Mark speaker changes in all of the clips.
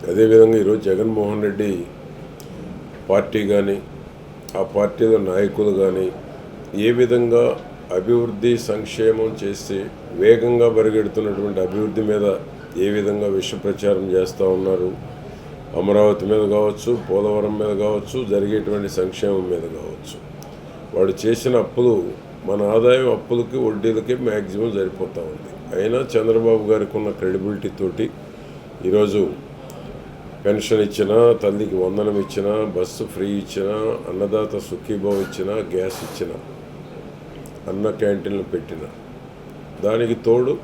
Speaker 1: అదేవిధంగా ఈరోజు జగన్మోహన్ రెడ్డి పార్టీ కానీ ఆ పార్టీలో నాయకులు కానీ ఏ విధంగా అభివృద్ధి సంక్షేమం చేసి వేగంగా పరిగెడుతున్నటువంటి అభివృద్ధి మీద ఏ విధంగా విష ప్రచారం చేస్తూ ఉన్నారు. అమరావతి మీద కావచ్చు, పోలవరం మీద కావచ్చు, జరిగేటువంటి సంక్షేమం మీద కావచ్చు. వాడు చేసిన అప్పులు మన ఆదాయం అప్పులకి వడ్డీలకి మ్యాక్సిమం సరిపోతూ ఉంది. అయినా చంద్రబాబు గారికి ఉన్న క్రెడిబిలిటీ తోటి ఈరోజు పెన్షన్ ఇచ్చినా, తల్లికి వందనం ఇచ్చినా, బస్సు ఫ్రీ ఇచ్చినా, అన్నదాత సుఖీభావ్ ఇచ్చినా, గ్యాస్ ఇచ్చినా, అన్న క్యాంటీన్లు పెట్టిన, దానికి తోడు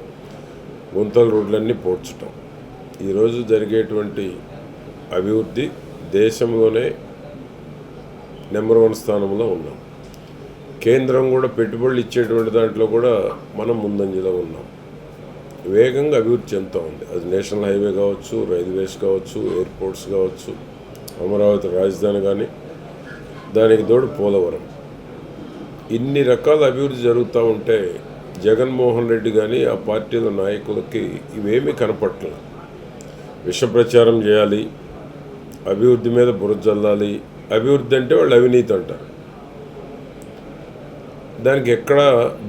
Speaker 1: గుంతల రోడ్లన్నీ పోడ్చటం. ఈరోజు జరిగేటువంటి అభివృద్ధి దేశంలోనే నెంబర్ 1 స్థానంలో ఉన్నాం. కేంద్రం కూడా పెట్టుబడులు ఇచ్చేటువంటి దాంట్లో కూడా మనం ముందంజలో ఉన్నాం. వేగంగా అభివృద్ధి చెందుతూ ఉంది. అది నేషనల్ హైవే కావచ్చు, రైల్వేస్ కావచ్చు, ఎయిర్పోర్ట్స్ కావచ్చు, అమరావతి రాజధాని కానీ, దానికి తోడు పోలవరం. ఇన్ని రకాల అభివృద్ధి జరుగుతూ ఉంటే జగన్మోహన్ రెడ్డి కానీ ఆ పార్టీల నాయకులకి ఇవేమీ కనపట్లేదు. విష ప్రచారం చేయాలి, అభివృద్ధి మీద బురద జల్లాలి. అభివృద్ధి అంటే వాళ్ళు అవినీతి అంటారు. దానికి ఎక్కడ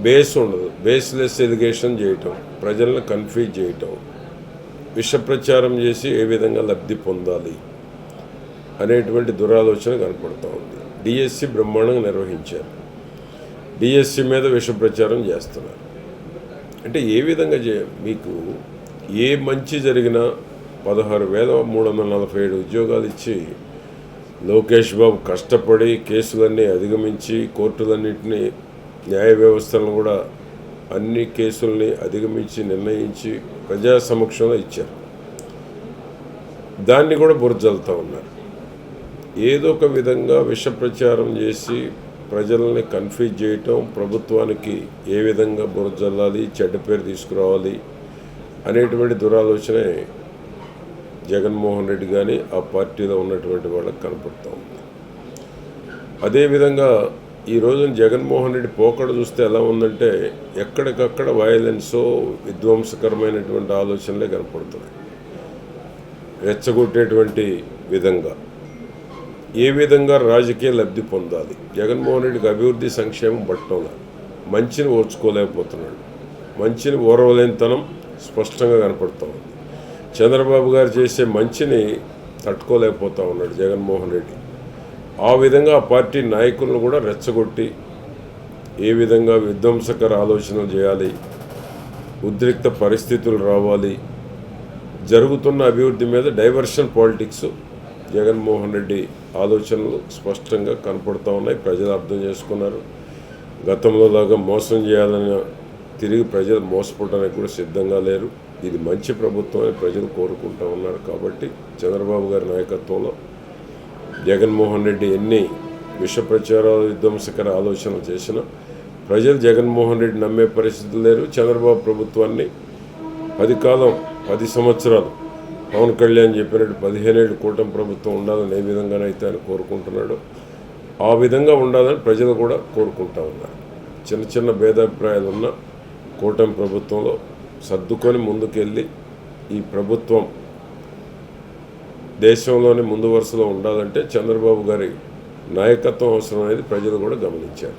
Speaker 1: బేస్ ఉండదు. బేస్లెస్ ఎలిగేషన్ చేయటం, ప్రజలను కన్ఫ్యూజ్ చేయటం, విష ప్రచారం చేసి ఏ విధంగా లబ్ధి పొందాలి అనేటువంటి దురాలోచన కనపడుతూ ఉంది. డిఎస్సి బ్రహ్మాండంగా నిర్వహించారు. డిఎస్సి మీద విష ప్రచారం చేస్తున్నారు. అంటే ఏ విధంగా మీకు ఏ మంచి జరిగినా 16,347 ఉద్యోగాలు ఇచ్చి లోకేష్ బాబు కష్టపడి కేసులన్నీ అధిగమించి కోర్టులన్నింటినీ, న్యాయ వ్యవస్థలను కూడా అన్ని కేసుల్ని అధిగమించి నిర్ణయించి ప్రజా సమక్షంలో ఇచ్చారు. దాన్ని కూడా బురజల్లుతూ ఉన్నారు. ఏదో ఒక విధంగా విష ప్రచారం చేసి ప్రజల్ని కన్ఫ్యూజ్ చేయటం, ప్రభుత్వానికి ఏ విధంగా బురజల్లాలి, చెడ్డ పేరు తీసుకురావాలి అనేటువంటి దురాలోచనే జగన్మోహన్ రెడ్డి కానీ ఆ పార్టీలో ఉన్నటువంటి వాళ్ళకి కనపడుతూ ఉంది. అదేవిధంగా ఈరోజు జగన్మోహన్ రెడ్డి పోకడ చూస్తే ఎలా ఉందంటే ఎక్కడికక్కడ వైలెన్సో విధ్వంసకరమైనటువంటి ఆలోచనలే కనపడుతున్నాయి. రెచ్చగొట్టేటువంటి విధంగా ఏ విధంగా రాజకీయ లబ్ధి పొందాలి. జగన్మోహన్ రెడ్డికి అభివృద్ధి సంక్షేమం పట్టడంలా మంచిని ఓర్చుకోలేకపోతున్నాడు. మంచిని ఓర్వలేనితనం స్పష్టంగా కనపడుతూ ఉంది. చంద్రబాబు గారు చేసే మంచిని తట్టుకోలేకపోతూ ఉన్నాడు జగన్మోహన్ రెడ్డి. ఆ విధంగా ఆ పార్టీ నాయకులను కూడా రెచ్చగొట్టి ఏ విధంగా విధ్వంసకర ఆలోచనలు చేయాలి, ఉద్రిక్త పరిస్థితులు రావాలి, జరుగుతున్న అభివృద్ధి మీద డైవర్షన్ పాలిటిక్స్ జగన్మోహన్ రెడ్డి ఆలోచనలు స్పష్టంగా కనపడుతూ ఉన్నాయి. ప్రజలు అర్థం చేసుకున్నారు. గతంలో లాగా మోసం చేయాలని తిరిగి ప్రజలు మోసపోవడానికి కూడా సిద్ధంగా లేరు. ఇది మంచి ప్రభుత్వం అని ప్రజలు కోరుకుంటూ ఉన్నారు. కాబట్టి చంద్రబాబు గారి నాయకత్వంలో జగన్మోహన్ రెడ్డి ఎన్ని విష ప్రచారాలు, విధ్వంసకర ఆలోచనలు చేసినా ప్రజలు జగన్మోహన్ రెడ్డి నమ్మే పరిస్థితులు లేరు. చంద్రబాబు ప్రభుత్వాన్ని 10 సంవత్సరాలు పవన్ కళ్యాణ్ చెప్పినట్టు 15 ఏళ్ళు కూటమి ప్రభుత్వం ఉండాలని ఏ విధంగానైతే ఆయన కోరుకుంటున్నాడో ఆ విధంగా ఉండాలని ప్రజలు కూడా కోరుకుంటూ ఉన్నారు. చిన్న చిన్న భేదాభిప్రాయాలు ఉన్న కూటమి ప్రభుత్వంలో సర్దుకొని ముందుకెళ్ళి ఈ ప్రభుత్వం దేశంలోని ముందు వరుసలో ఉండాలంటే చంద్రబాబు గారి నాయకత్వం అవసరం అనేది ప్రజలు కూడా గమనించారు.